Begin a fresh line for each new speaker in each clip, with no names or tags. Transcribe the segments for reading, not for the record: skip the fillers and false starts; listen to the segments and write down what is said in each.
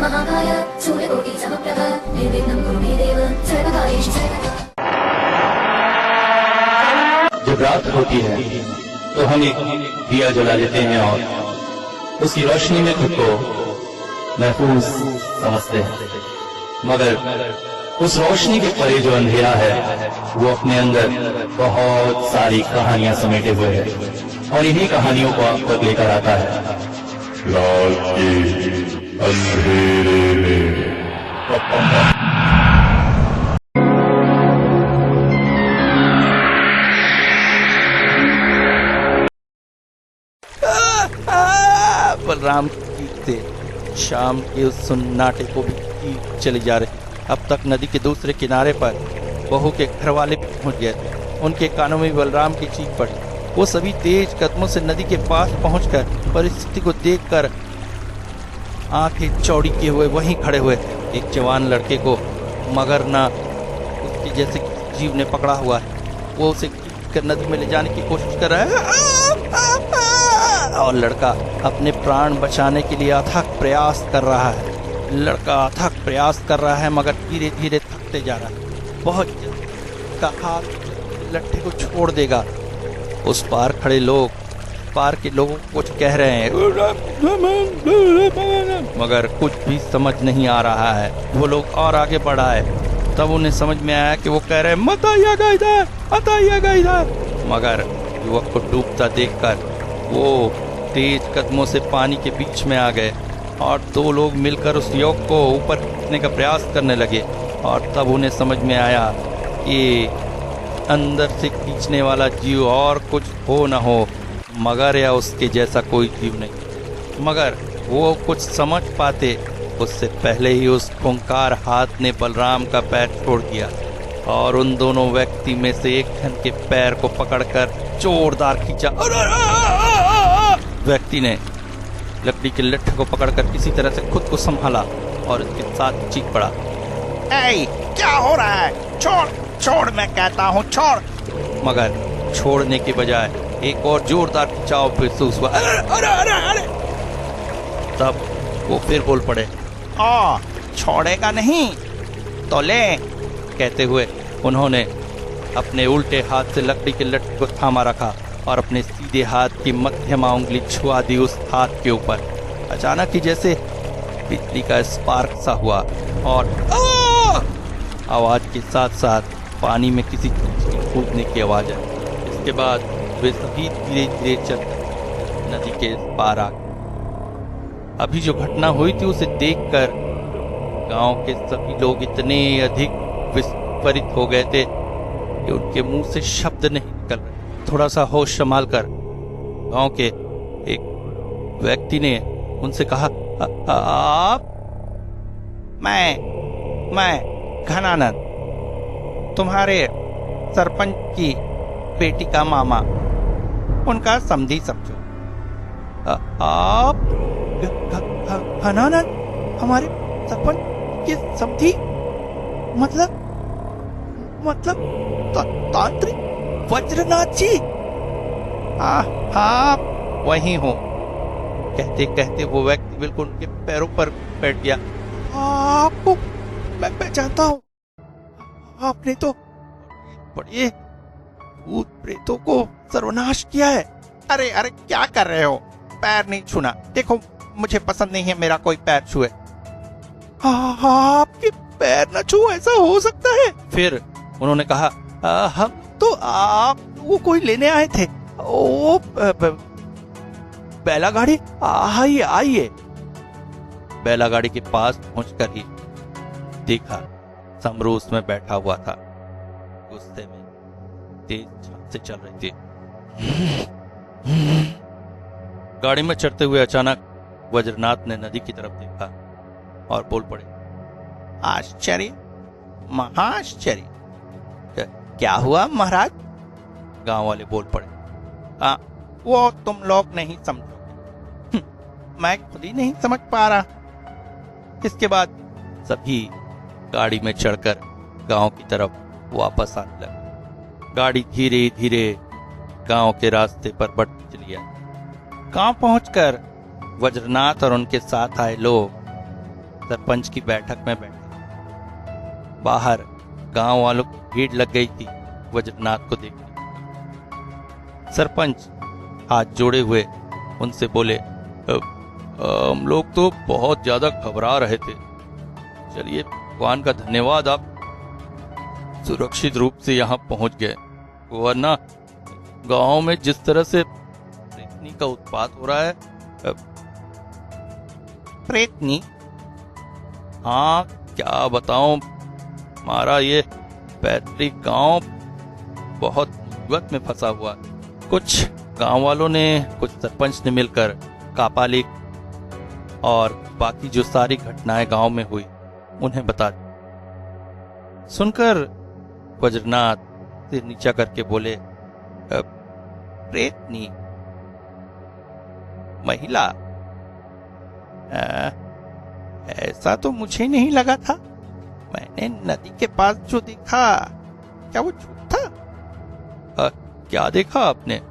महाकाय सूर्यकोटि समप्रभ निर्विघ्नं कुरु मे देव सर्वकार्येषु सर्वदा।
जब रात होती है तो हम एक दिया जला लेते हैं और उसकी रोशनी में खुद को महफूज समझते हैं, मगर उस रोशनी के परे जो अंधेरा है वो अपने अंदर बहुत सारी कहानियां समेटे हुए है और इन्हीं कहानियों को आप तक लेकर आता है
रात के अंधेरे में।
बलराम की चीखते शाम के उस सन्नाटे को भी चीख चली जा रही। अब तक नदी के दूसरे किनारे पर बहू के घर वाले पहुंच गए थे। उनके कानों में बलराम की चीख पड़ी। वो सभी तेज कदमों से नदी के पास पहुंचकर परिस्थिति को देखकर आंखें चौड़ी किए हुए वहीं खड़े हुए थे। एक जवान लड़के को मगर ना उसके जैसे जीव ने पकड़ा हुआ है। वो उसे खींचकर नदी में ले जाने की कोशिश कर रहा है और लड़का अपने प्राण बचाने के लिए अथक प्रयास कर रहा है। लड़का अथक प्रयास कर रहा है मगर धीरे धीरे थकते जा रहा है। बहुत का हाथ लट्ठे को छोड़ देगा। उस पार खड़े लोग पार के लोगों को कुछ कह रहे हैं मगर कुछ भी समझ नहीं आ रहा है। वो लोग और आगे बढ़ाए तब उन्हें समझ में आया कि वो कह रहे हैं मत आइएगा इधर, मत आइएगा इधर। मगर युवक को डूबता देखकर वो तेज कदमों से पानी के बीच में आ गए और दो लोग मिलकर उस युवक को ऊपर खींचने का प्रयास करने लगे और तब उन्हें समझ में आया कि अंदर से खींचने वाला जीव और कुछ हो न हो मगर या उसके जैसा कोई जीव नहीं। मगर वो कुछ समझ पाते उससे पहले ही उस खूंखार हाथ ने बलराम का पैर छोड़ दिया और उन दोनों व्यक्ति में से एक जन के पैर को पकड़कर जोरदार खींचा। व्यक्ति ने लकड़ी के लट्ठे को पकड़कर किसी तरह से खुद को संभाला और इसके साथ चीख पड़ा,
ऐ, क्या हो रहा है? छोड़ छोड़, मैं कहता हूँ छोड़।
मगर छोड़ने के बजाय एक और जोरदार खिंचाव महसूस हुआ। अरे अरे अरे अरे! तब वो फिर बोल पड़े,
छोड़ेगा नहीं तो ले।
कहते हुए उन्होंने अपने उल्टे हाथ से लकड़ी के लट्ठे को थामा रखा और अपने सीधे हाथ की मध्यमा उंगली छुआ दी उस हाथ के ऊपर। अचानक ही जैसे बिजली का स्पार्क सा हुआ और आवाज के साथ साथ पानी में किसी चीज के कूदने की आवाज आई। इसके बाद वे सभी धीरे धीरे चल नदी के पार आ गए। अभी जो घटना हुई थी उसे देखकर गांव के सभी लोग इतने अधिक विस्फोरित हो गए थे कि उनके मुंह से शब्द नहीं निकल रहे। थोड़ा सा होश संभाल कर गांव के एक व्यक्ति ने उनसे कहा, आप?
मैं घनानंद, तुम्हारे सरपंच की बेटी का मामा, उनका समधी समझो।
आप घनानंद हमारे सरपंच के समधी? मतलब तांत्रिक वज्रनाथ जी?
हाँ, वही हूँ।
कहते कहते वो व्यक्ति बिल्कुल उनके पैरों पर बैठ गया। आपको मैं जानता हूँ, आपने तो बड़े भूत प्रेतों को सर्वनाश किया है।
अरे अरे, क्या कर रहे हो? पैर नहीं छूना। देखो, मुझे पसंद नहीं है मेरा कोई पैर छुए।
आपके पैर न छू, ऐसा हो सकता है? फिर उन्होंने कहा, हम तो आप वो कोई लेने आए थे। ओ बैलागाड़ी, आइए आइए। बैलागाड़ी के पहुंच पहुंचकर ही देखा समरू उसमें बैठा हुआ था। गुस्से में तेज झांक से चल रही थी। गाड़ी में चढ़ते हुए अचानक वज्रनाथ ने नदी की तरफ देखा और बोल पड़े,
आश्चर्य, महाआश्चर्य। क्या हुआ महाराज?
गांव वाले बोल पड़े,
वो तुम लोग नहीं समझोगे। मैं खुद ही नहीं समझ पा रहा।
इसके बाद सभी गाड़ी में चढ़कर गांव की तरफ वापस आने लगे। गाड़ी धीरे धीरे गांव के रास्ते पर बढ़ती चली आई। गांव पहुंचकर वज्रनाथ और उनके साथ आए लोग सरपंच की बैठक में बैठे। बाहर गांव वालों की भीड़ लग गई थी वज्रनाथ को देखने। सरपंच हाथ जोड़े हुए उनसे बोले, हम लोग तो बहुत ज्यादा घबरा रहे थे। चलिए, भगवान का धन्यवाद, आप सुरक्षित रूप से यहाँ पहुंच गए, वरना गांव में जिस तरह से प्रेतनी का उत्पात हो रहा है।
प्रेतनी?
हाँ, क्या बताऊं, हमारा ये पैतृक गांव बहुत मुसीबत में फंसा हुआ है। कुछ गांव वालों ने, कुछ सरपंच ने मिलकर कापालिक और बाकी जो सारी घटनाएं गांव में हुई उन्हें बता दी। सुनकर वज्रनाथ सिर नीचा करके बोले,
प्रेतनी?
महिला?
ऐसा तो मुझे नहीं लगा था। मैंने नदी के पास जो देखा, क्या वो झूठ था?
क्या देखा आपने?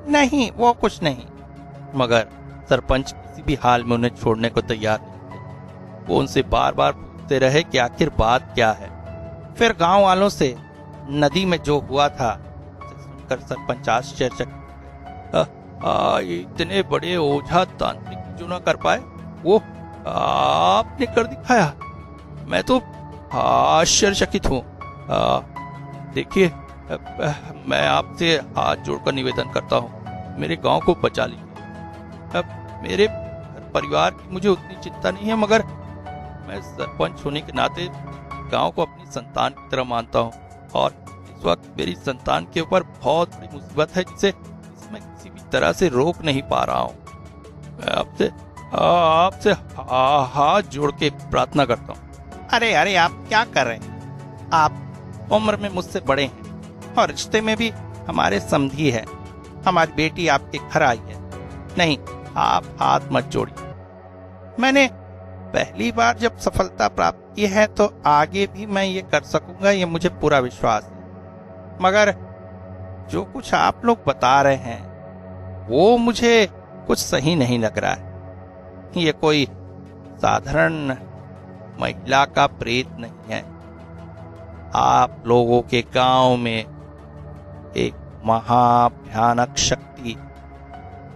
नहीं, वो कुछ नहीं।
मगर सरपंच किसी भी हाल में उन्हें छोड़ने को तैयार नहीं थे। वो उनसे बार बार पूछते रहे कि आखिर बात क्या है।
फिर गांव वालों से नदी में जो हुआ था सुनकर सरपंच आश्चर्यचकित।
इतने बड़े ओझा तांत्रिक जो ना कर पाए, वो आपने कर दिखाया। मैं तो आश्चर्यचकित हूँ। देखिए, मैं आपसे हाथ जोड़कर निवेदन करता हूँ, मेरे गांव को बचा लीजिए। मेरे परिवार की मुझे उतनी चिंता नहीं है, मगर मैं सरपंच होने के नाते गांव को अपनी संतान की तरह मानता हूँ, और इस वक्त मेरी संतान के ऊपर बहुत बड़ी मुसीबत है जिसे मैं किसी भी तरह से रोक नहीं पा रहा हूँ। मैं आपसे हाथ जोड़ के प्रार्थना करता हूँ।
अरे अरे, आप क्या कर रहे हैं? आप उम्र में मुझसे बड़े हैं और रिश्ते में भी हमारे समधी है। हमारी बेटी आपके घर आई है। नहीं, आप हाथ मत जोड़िए। मैंने पहली बार जब सफलता प्राप्त की है तो आगे भी मैं ये कर सकूंगा, ये मुझे पूरा विश्वास है। मगर जो कुछ आप लोग बता रहे हैं वो मुझे कुछ सही नहीं लग रहा है। ये कोई साधारण महिला का प्रेत नहीं है। आप लोगों के गांव में एक महाभयानक शक्ति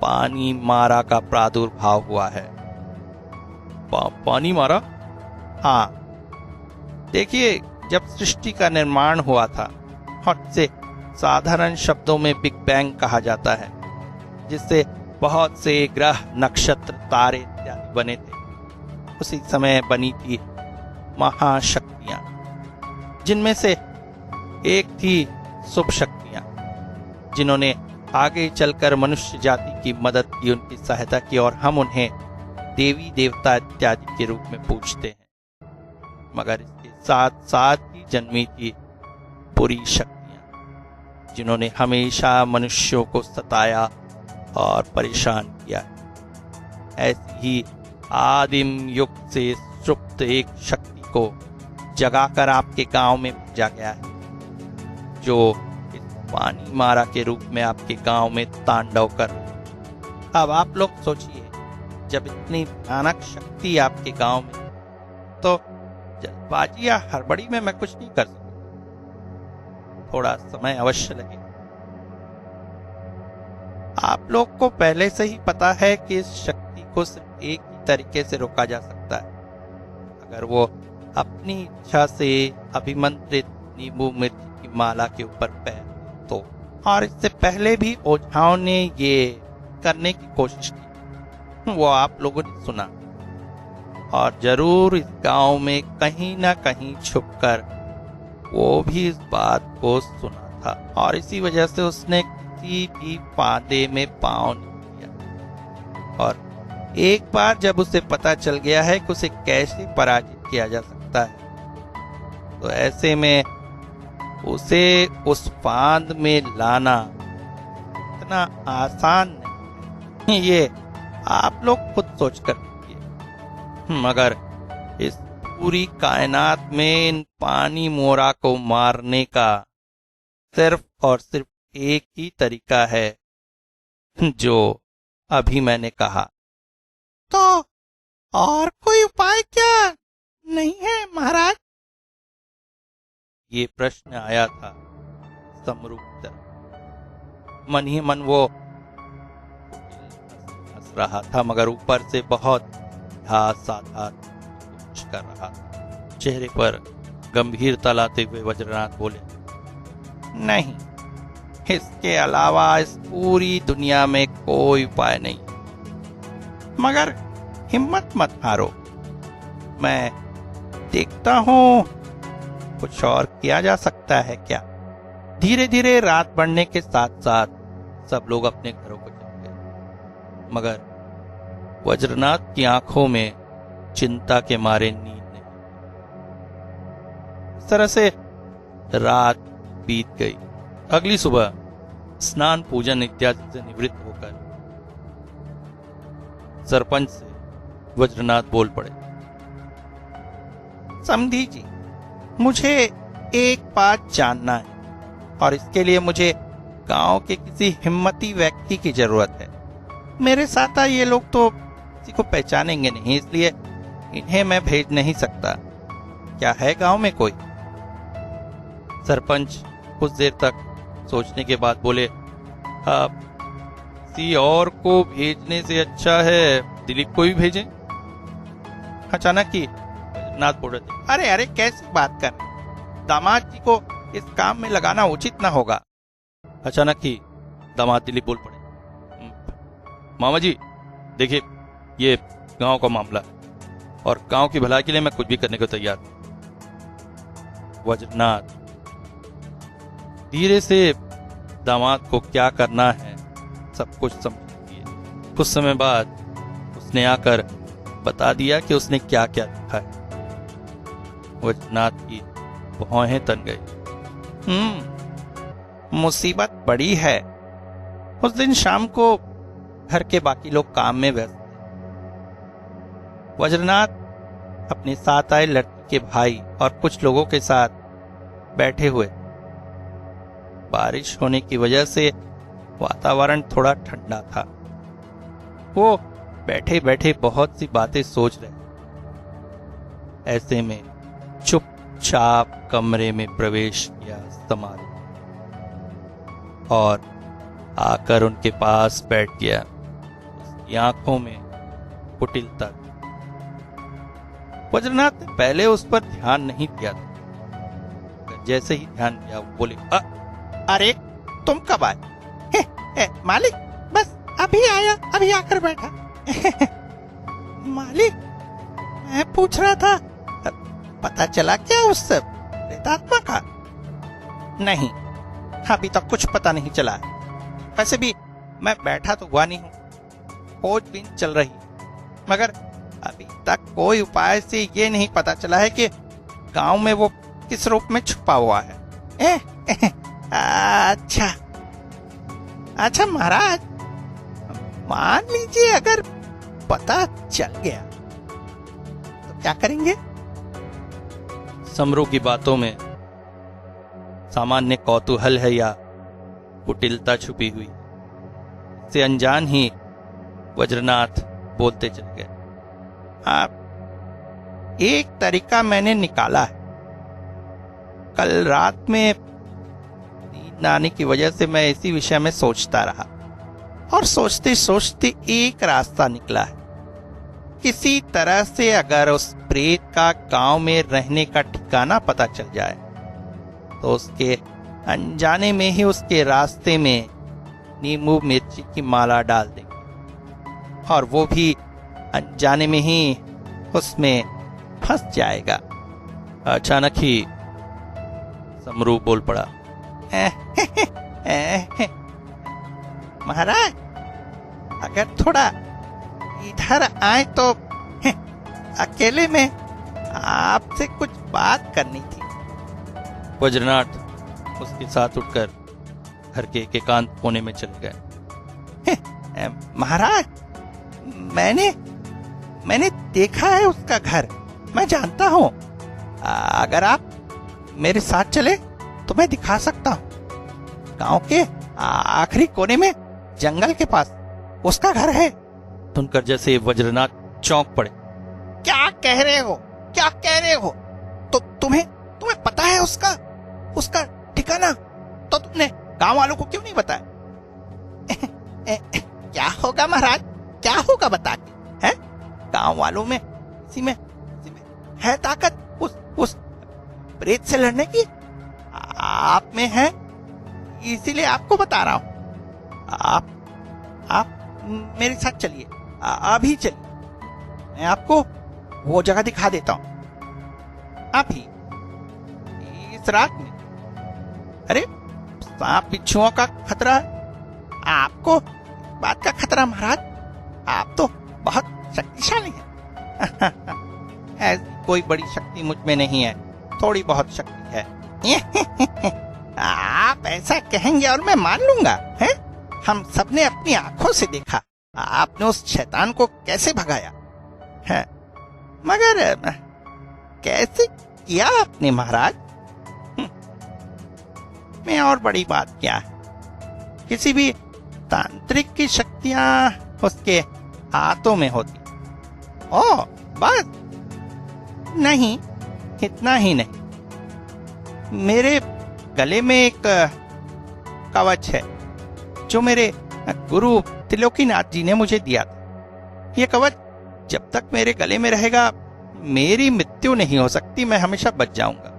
पानी मारा का प्रादुर्भाव हुआ है।
पानी मारा?
हाँ, देखिए, जब सृष्टि का निर्माण हुआ था और इसे साधारण शब्दों में बिग बैंग कहा जाता है, जिससे बहुत से ग्रह, नक्षत्र, तारे इत्यादि बने थे, उसी समय बनी थी महाशक्तियां, जिनमें से एक थी शुभ शक्तियां, जिन्होंने आगे चलकर मनुष्य जाति की मदद की, उनकी सहायता की, और हम उन्हें देवी देवता इत्यादि के रूप में पूजते हैं। मगर इसके साथ साथ ही जन्मी थी बुरी शक्तियां, जिन्होंने हमेशा मनुष्यों को सताया और परेशान किया। ऐसी ही आदिम युग से सुप्त एक शक्ति को जगाकर आपके गांव में भेजा गया है, जो इस पानी मारा के रूप में आपके गांव में तांडव कर रही है। अब आप लोग सोचिए, जब इतनी भयानक शक्ति आपके गांव में, तो जल्दबाजी या हड़बड़ी में मैं कुछ नहीं कर सकता। थोड़ा समय अवश्य लगेगा। आप लोग को पहले से ही पता है कि इस शक्ति को सिर्फ एक ही तरीके से रोका जा सकता है, अगर वो अपनी इच्छा से अभिमंत्रित नींबू मिर्च की माला के ऊपर पैर तो। और इससे पहले भी ओझाओं ने ये करने की कोशिश की, वो आप लोगों ने सुना, और जरूर इस गांव में कहीं ना कहीं छुपकर वो भी इस बात को सुना था, और इसी वजह से उसने किसी भी फांदे में पांव नहीं दिया। और एक बार जब उसे पता चल गया है कि उसे कैसे पराजित किया जा सकता है, तो ऐसे में उसे उस फांद में लाना इतना आसान नहीं। ये आप लोग खुद सोचकर देखिए। मगर इस पूरी कायनात में इन पानी मोरा को मारने का सिर्फ और सिर्फ एक ही तरीका है, जो अभी मैंने कहा। तो और कोई उपाय क्या? ये प्रश्न आया था समरू की तरफ। मन ही मन वो हंस रहा था, मगर ऊपर से बहुत साधा कुछ कर रहा था। चेहरे पर गंभीरता लाते हुए वज्रनाथ बोले, नहीं, इसके अलावा इस पूरी दुनिया में कोई उपाय नहीं, मगर हिम्मत मत हारो, मैं देखता हूं कुछ और किया जा सकता है क्या। धीरे धीरे रात बढ़ने के साथ साथ सब लोग अपने घरों को चले गए, मगर वज्रनाथ की आंखों में चिंता के मारे नींद नहीं। इस तरह से रात बीत गई। अगली सुबह स्नान पूजन इत्यादि से निवृत्त होकर सरपंच से वज्रनाथ बोल पड़े, समधी जी, मुझे एक बात जानना है और इसके लिए मुझे गांव के किसी हिम्मती व्यक्ति की जरूरत है। मेरे साथ ये लोग तो किसी को पहचानेंगे नहीं, इसलिए इन्हें मैं भेज नहीं सकता। क्या है गांव में कोई? सरपंच कुछ देर तक सोचने के बाद बोले, आप किसी और को भेजने से अच्छा है दिलीप को भी भेजें। अचानक ही नाथ बोल रहे थे, अरे अरे कैसी बात कर, दामाद जी को इस काम में लगाना उचित ना होगा। अचानक ही दामाद दिलीप बोल पड़े, मामा जी देखिए, ये गांव का मामला है और गांव की भलाई के लिए मैं कुछ भी करने को तैयार हूं। वज्रनाथ धीरे से दामाद को क्या करना है सब कुछ समझ लिए। कुछ समय बाद उसने आकर बता दिया कि उसने क्या क्या देखा है। वज्रनाथ की भौहें तन गई। मुसीबत बड़ी है। उस दिन शाम को घर के बाकी लोग काम में व्यस्त थे। वज्रनाथ अपने साथ आए लड़की के भाई और कुछ लोगों के साथ बैठे हुए। बारिश होने की वजह से वातावरण थोड़ा ठंडा था। वो बैठे बैठे बहुत सी बातें सोच रहे। ऐसे में चुपचाप कमरे में प्रवेश किया समाधि और आकर उनके पास बैठ गया। उसकी आंखों में कुटिलता। वज्रनाथ ने पहले उस पर ध्यान नहीं दिया था। जैसे ही ध्यान दिया वो बोले, अरे तुम कब आए? मालिक बस अभी आया, अभी आकर बैठा। मालिक मैं पूछ रहा था, पता चला क्या उस प्रेतात्मा का? नहीं, अभी तक कुछ पता नहीं चला। वैसे भी मैं बैठा तो हुआ नहीं हूँ, खोजबीन चल रही, मगर अभी तक कोई उपाय से ये नहीं पता चला है कि गांव में वो किस रूप में छुपा हुआ है। अच्छा अच्छा महाराज, मान लीजिए अगर पता चल गया तो क्या करेंगे? समरू की बातों में सामान्य कौतूहल है या कुटिलता छुपी हुई, से अनजान ही वज्रनाथ बोलते चले गए। आप एक तरीका मैंने निकाला है। कल रात में नींद आने की वजह से मैं इसी विषय में सोचता रहा और सोचते सोचते एक रास्ता निकला है। किसी तरह से अगर उस प्रेत का गांव में रहने का ठिकाना पता चल जाए तो उसके अनजाने में ही उसके रास्ते में नींबू मिर्ची की माला डाल देंगे और वो भी अनजाने में ही उसमें फंस जाएगा। अचानक ही समरू बोल पड़ा, महाराज अगर थोड़ा इधर आए तो अकेले में आपसे कुछ बात करनी थी। वज्रनाथ उसके साथ उठकर घर के एकांत कोने में चले गए। महाराज मैंने देखा है उसका घर, मैं जानता हूँ। अगर आप मेरे साथ चले तो मैं दिखा सकता हूँ। गांव के आखिरी कोने में जंगल के पास उसका घर है। सुनकर जैसे वज्रनाथ चौंक पड़े। क्या कह रहे हो? क्या कह रहे हो? तो तुम्हें पता है उसका उसका ठिकाना तो तुमने गांव वालों को क्यों नहीं बताया? क्या होगा महाराज, क्या होगा बता के? है गांव वालों में इसी में है ताकत उस प्रेत से लड़ने की, आप में है, इसीलिए आपको बता रहा हूं। आप मेरे साथ चलिए, अभी चलिए, मैं आपको वो जगह दिखा देता हूं। अभी इस रात में, अरे सांप बिच्छुओं का खतरा है, आपको बात का खतरा महाराज, आप तो बहुत शक्तिशाली हैं। ऐसी कोई बड़ी शक्ति मुझ में नहीं है, थोड़ी बहुत शक्ति है। आप ऐसा कहेंगे और मैं मान लूंगा, हैं? हम सबने अपनी आंखों से देखा आपने उस शैतान को कैसे भगाया है, मगर कैसे किया आपने महाराज? में और बड़ी बात क्या है, किसी भी तांत्रिक की शक्तियां उसके हाथों में होती। ओ बस नहीं, इतना ही नहीं, मेरे गले में एक कवच है जो मेरे गुरु त्रिलोकीनाथ जी ने मुझे दिया था। यह कवच जब तक मेरे गले में रहेगा मेरी मृत्यु नहीं हो सकती, मैं हमेशा बच जाऊंगा।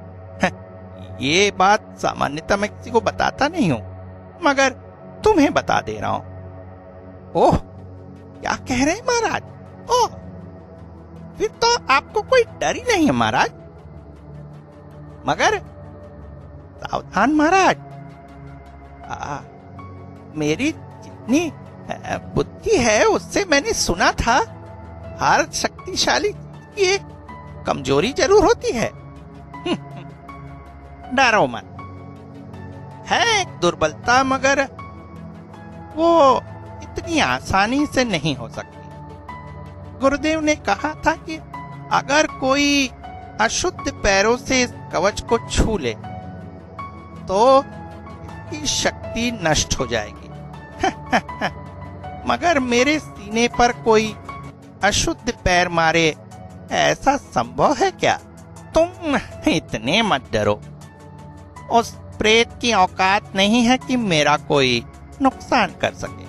ये बात सामान्यतः मैं किसी को बताता नहीं हूं, मगर तुम्हें बता दे रहा हूं। ओह, क्या कह रहे हैं महाराज? ओह, फिर तो आपको कोई डर ही नहीं है महाराज। मगर सावधान महाराज, मेरी जितनी बुद्धि है उससे मैंने सुना था हर शक्तिशाली की एक कमजोरी जरूर होती है। डरो मत, है एक दुर्बलता, मगर वो इतनी आसानी से नहीं हो सकती। गुरुदेव ने कहा था कि अगर कोई अशुद्ध पैरों से इस कवच को छू ले तो इसकी शक्ति नष्ट हो जाएगी। मगर मेरे सीने पर कोई अशुद्ध पैर मारे, ऐसा संभव है क्या? तुम इतने मत डरो, उस प्रेत की औकात नहीं है कि मेरा कोई नुकसान कर सके।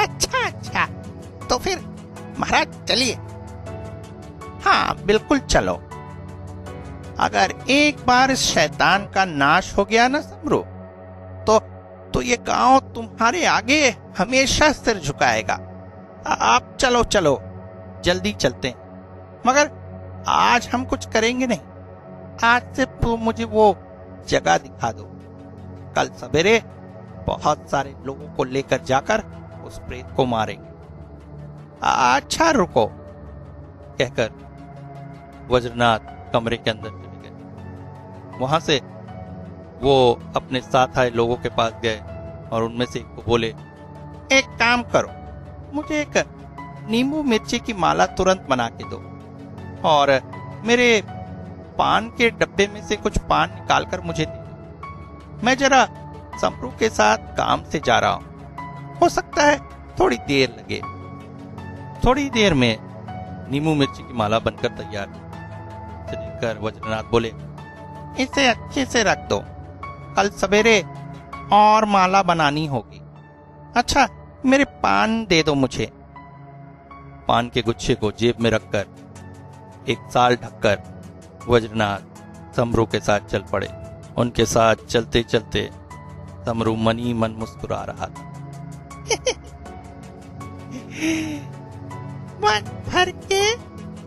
अच्छा, तो फिर महाराज चलिए। हाँ बिल्कुल चलो। अगर एक बार इस शैतान का नाश हो गया ना समरू, तो ये गांव तुम्हारे आगे हमेशा सिर झुकाएगा। आप चलो जल्दी चलते हैं, मगर आज हम कुछ करेंगे नहीं। आज से तो मुझे वो जगह दिखा दो, कल सवेरे बहुत सारे लोगों को लेकर जाकर उस प्रेत को मारेंगे। अच्छा रुको, कहकर वज्रनाथ कमरे के अंदर चले गए। वहां से वो अपने साथ आए लोगों के पास गए और उनमें से एक को बोले, एक काम करो, मुझे एक नींबू मिर्ची की माला तुरंत बना के दो और मेरे पान के डब्बे में से कुछ पान निकालकर मुझे दे दो। मैं जरा समरू के साथ काम से जा रहा हूं, हो सकता है थोड़ी देर लगे। थोड़ी देर में नींबू मिर्ची की माला बनकर तैयार से देखकर वज्रनाथ बोले, इसे अच्छे से रख दो, कल सवेरे और माला बनानी होगी। अच्छा मेरे पान दे दो मुझे। पान के गुच्छे को जेब में रखकर एक साल ढककर वज्रनाथ समरू के साथ चल पड़े। उनके साथ चलते चलते समरू मन ही मन मुस्कुरा रहा था। मन भर के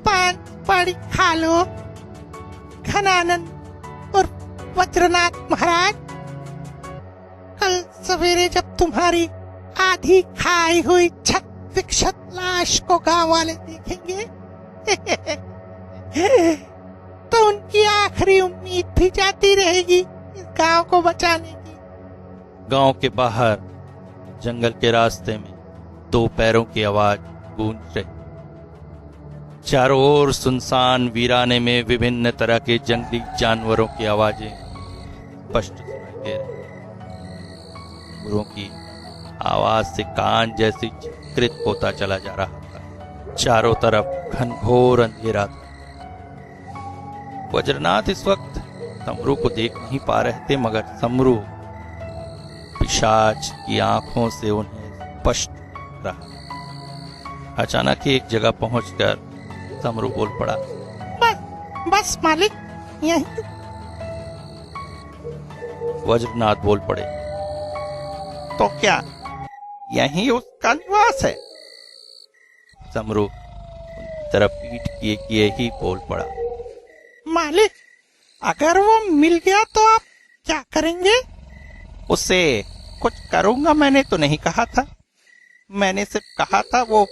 पान पानी खा लो घनानंद और वज्रनाथ महाराज। कल सवेरे जब तुम्हारी आधी खाई हुई छत विक्षत लाश को गांव वाले देखेंगे तो उनकी आखिरी उम्मीद भी जाती रहेगी इस गांव को बचाने की। गांव के बाहर जंगल के रास्ते में दो पैरों की आवाज गूंज रही। चारों ओर सुनसान वीराने में विभिन्न तरह के जंगली जानवरों की आवाजें स्पष्ट सुनाई दे रही। गुरुओं की आवाज से कान जैसे चित्रित होता चला जा रहा था। चारों तरफ घनघोर अंधेरा था। वज्रनाथ इस वक्त समरू को देख नहीं पा रहे थे, मगर समरू पिशाच की आंखों से उन्हें स्पष्ट रहा। अचानक ही एक जगह पहुंचकर समरू बोल पड़ा,
बस मालिक, यही।
वज्रनाथ बोल पड़े, तो क्या यही उसका निवास है? समरू उनकी तरफ पीठ किए ही बोल पड़ा,
मालिक, अगर वो मिल गया तो आप क्या करेंगे?
उससे कुछ करूंगा मैंने तो नहीं कहा था। मैंने सिर्फ कहा था वो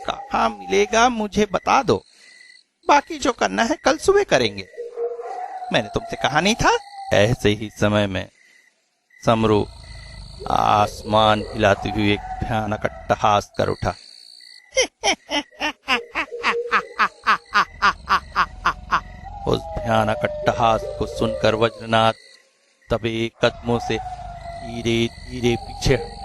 कहाँ मिलेगा मुझे बता दो, बाकी जो करना है कल सुबह करेंगे। मैंने तुमसे कहा नहीं था? ऐसे ही समय में समरू आसमान हिलाती हुई एक भयानक अट्टहास कर उठा। उस भयानक अट्टहास को सुनकर वज्रनाथ तबे कदमों से धीरे धीरे पीछे हटे।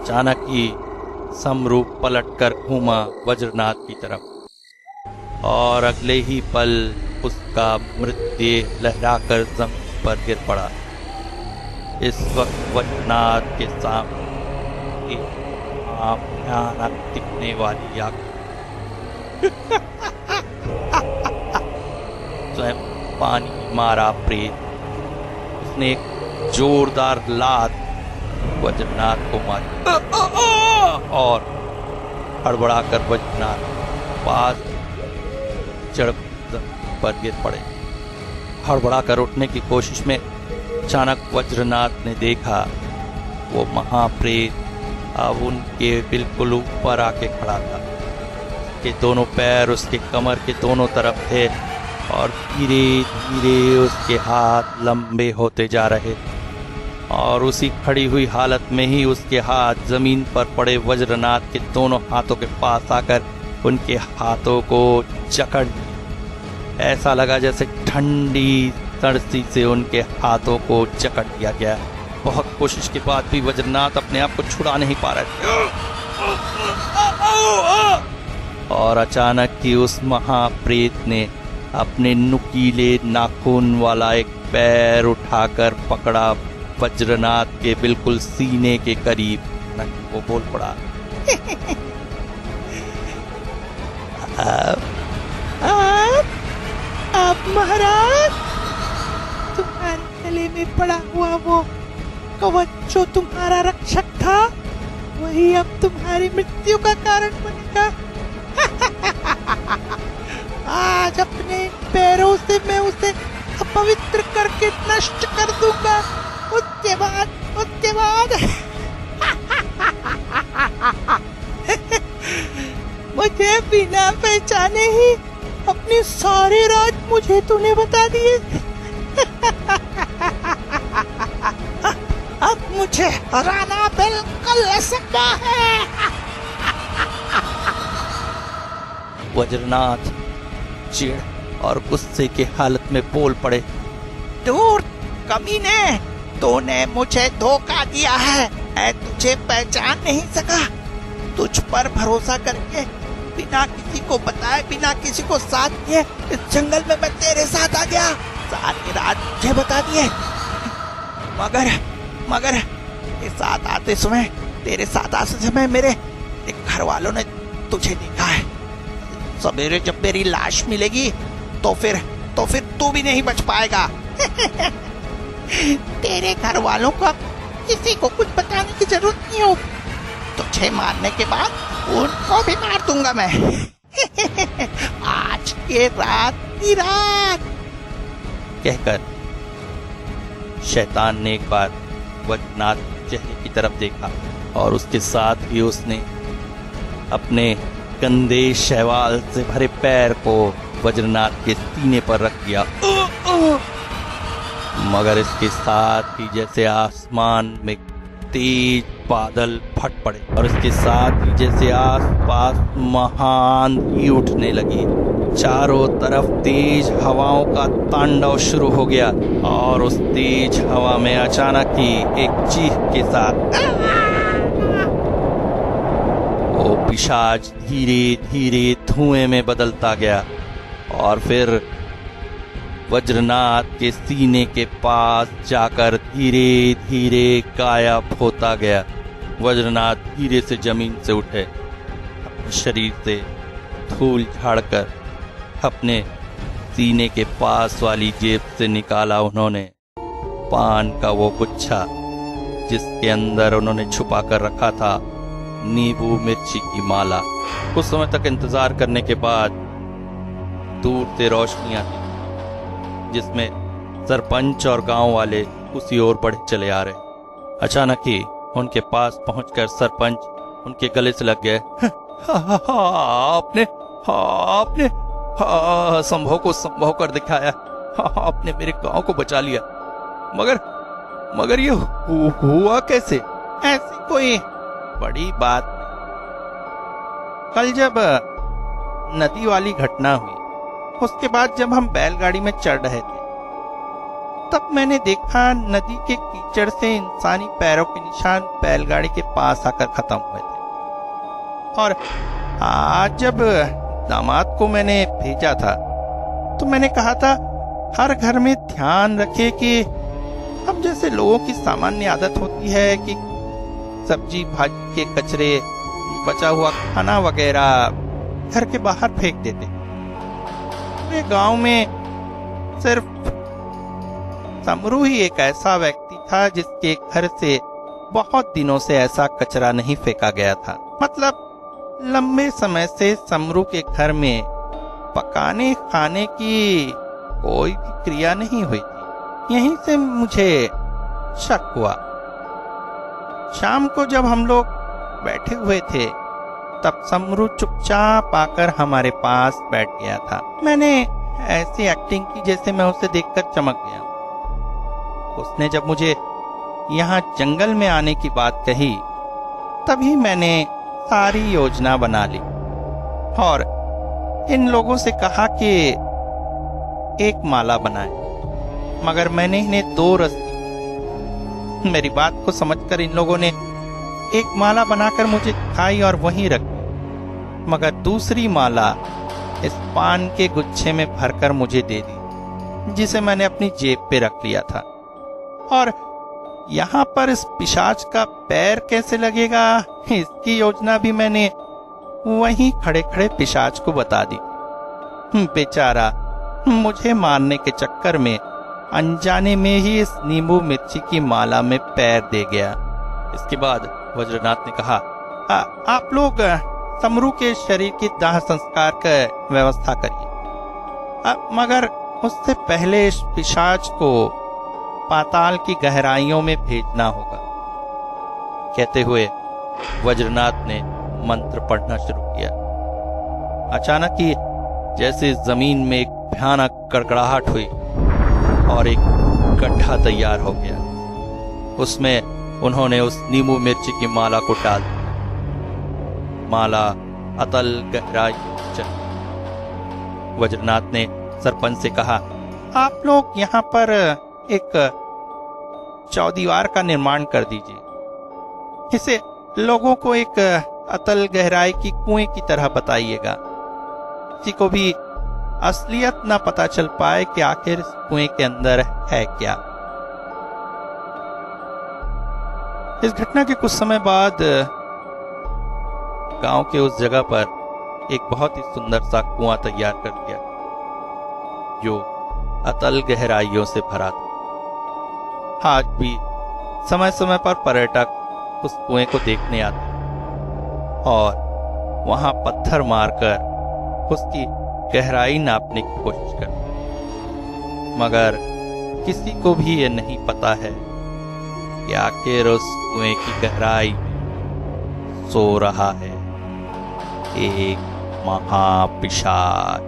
अचानक ही समरू पलटकर घूमा वज्रनाथ की तरफ और अगले ही पल उसका मृतदेह लहराकर जमीन पर गिर पड़ा। इस वक्त वज्रनाथ के सामने एक भयानक दिखने वाली आग स्वयं पानी मारा प्रेत। उसने एक जोरदार लात वज्रनाथ को मारी और हड़बड़ाकर वज्रनाथ पास चढ़ पर गिर पड़े। हड़बड़ाकर उठने की कोशिश में अचानक वज्रनाथ ने देखा वो महाप्रेत अब उनके बिल्कुल ऊपर आके खड़ा था। उसके दोनों पैर उसके कमर के दोनों तरफ थे और धीरे धीरे उसके हाथ लंबे होते जा रहे थे और उसी खड़ी हुई हालत में ही उसके हाथ जमीन पर पड़े वज्रनाथ के दोनों हाथों के पास आकर उनके हाथों को जकड़ लिया। ऐसा लगा जैसे ठंडी तड़सी से उनके हाथों को जकड़ दिया गया। बहुत कोशिश के बाद भी वज्रनाथ अपने आप को छुड़ा नहीं पा रहे थे और अचानक ही उस महाप्रेत ने अपने नुकीले नाखून वाला एक पैर उठाकर पकड़ा वज्रनाथ के बिल्कुल सीने के करीब। वो बोल पड़ा,
आप महाराज, तुम्हारे गले में पड़ा हुआ वो कवच जो तुम्हारा रक्षक था, वही अब तुम्हारी मृत्यु का कारण बनेगा। आज अपने पैरों से मैं उसे अपवित्र करके नष्ट कर दूंगा। उसके बाद मुझे बिना पहचाने ही अपने सारे राज मुझे तूने बता दिए। अब मुझे हराना बिल्कुल असंभव है।
वज्रनाथ चिढ़ और गुस्से की हालत में बोल पड़े,
दूर कमीने, तूने मुझे धोखा दिया है। मैं तुझे पहचान नहीं सका। तुझ पर भरोसा करके बिना किसी को बताए, बिना किसी को साथ दिए इस जंगल में मैं तेरे साथ आ गया। सारी रात मुझे बता दिए, मगर तेरे साथ आते समय मेरे घर वालों ने तुझे देखा है। सवेरे जब मेरी लाश मिलेगी तो फिर तू भी नहीं बच पाएगा। तेरे घर वालों को किसी को कुछ बताने की जरूरत नहीं हो। तुझे मारने के बाद उनको भी मार दूंगा मैं। आज के रात की रात।
कहकर शैतान ने एक बार वज्रनाथ के चेहरे की तरफ देखा और उसके साथ ही उसने अपने गंदे शैवाल से भरे पैर को वज्रनाथ के सीने पर रख दिया। मगर इसके साथ ही जैसे आसमान में तेज बादल फट पड़े और इसके साथ ही जैसे आसपास महान आंधी उठने लगी। चारों तरफ तेज हवाओं का तांडव शुरू हो गया और उस तेज हवा में अचानक ही एक चीख के साथ वो पिशाच धीरे धीरे धुएं में बदलता गया और फिर वज्रनाथ के सीने के पास जाकर धीरे धीरे गायब होता गया। वज्रनाथ धीरे से जमीन से उठे, अपने शरीर से धूल झाड़कर अपने सीने के पास वाली जेब से निकाला उन्होंने पान का वो गुच्छा जिसके अंदर उन्होंने छुपा कर रखा था नींबू मिर्ची की माला। कुछ समय तक इंतजार करने के बाद दूर से रोशनियां थी जिसमें सरपंच और गांव वाले उसी ओर बढ़े चले आ रहे। अचानक ही उनके पास पहुंचकर सरपंच उनके गले से लग गए। आपने संभव को संभव कर दिखाया। आपने मेरे गांव को बचा लिया। मगर ये हुआ कैसे?
ऐसी कोई बड़ी बात नहीं। कल जब नदी वाली घटना हुई, उसके बाद जब हम बैलगाड़ी में चढ़ रहे थे, तब मैंने देखा नदी के कीचड़ से इंसानी पैरों के निशान बैलगाड़ी के पास आकर खत्म हुए थे। और आज जब दामाद को मैंने भेजा था तो मैंने कहा था हर घर में ध्यान रखे कि हम जैसे लोगों की सामान्य आदत होती है कि सब्जी भाजी के कचरे, बचा हुआ खाना वगैरह घर के बाहर फेंक देते। पूरे गांव में सिर्फ समरू ही एक ऐसा व्यक्ति था जिसके घर से बहुत दिनों से ऐसा कचरा नहीं फेंका गया था। मतलब लंबे समय से समरू के घर में पकाने खाने की कोई भी क्रिया नहीं हुई थी। यहीं से मुझे शक हुआ। शाम को जब हम लोग बैठे हुए थे तब समरू चुपचाप आकर हमारे पास बैठ गया था। मैंने ऐसी एक्टिंग की जैसे मैं उसे देखकर चमक गया। उसने जब मुझे यहाँ जंगल में आने की बात कही तभी मैंने सारी योजना बना ली और इन लोगों से कहा कि एक माला बनाए, मगर मैंने इन्हें 2 रस्सी। मेरी बात को समझकर इन लोगों ने एक माला बनाकर मुझे दिखाई और वहीं रख दी, मगर दूसरी माला इस पान के गुच्छे में भरकर मुझे दे दी जिसे मैंने अपनी जेब पे रख लिया था। और यहाँ पर इस पिशाच का पैर कैसे लगेगा, इसकी योजना भी मैंने वहीं खड़े खड़े पिशाच को बता दी। बेचारा मुझे मारने के चक्कर में अनजाने में ही इस नींबू मिर्ची की माला में पैर दे गया। इसके बाद वज्रनाथ ने कहा, आप लोग समरू के शरीर की दाह संस्कार का व्यवस्था करिए, मगर उससे पहले इस पिशाच को पाताल की गहराइयों में भेजना होगा। कहते हुए वज्रनाथ ने मंत्र पढ़ना शुरू किया। अचानक ही जैसे जमीन में एक भयानक कड़कड़ाहट हुई और एक गड्ढा तैयार हो गया। उसमें उन्होंने उस नींबू मिर्ची की माला को डाल दिया। माला अतल गहराई चली। वज्रनाथ ने सरपंच से कहा, आप लोग यहाँ पर एक चौदीवार का निर्माण कर दीजिए। इसे लोगों को एक अतल गहराई की कुएं की तरह बताइएगा, किसी को भी असलियत ना पता चल पाए कि आखिर इस कुएं के अंदर है क्या। इस घटना के कुछ समय बाद गांव के उस जगह पर एक बहुत ही सुंदर सा कुआं तैयार कर दिया जो अतल गहराइयों से भरा था। आज भी समय समय पर पर्यटक उस कुएं को देखने आते और वहां पत्थर मारकर उसकी गहराई नापने की कोशिश करते, मगर किसी को भी ये नहीं पता है कि आखिर उस कुएं की गहराई में सो रहा है एक महापिशाच।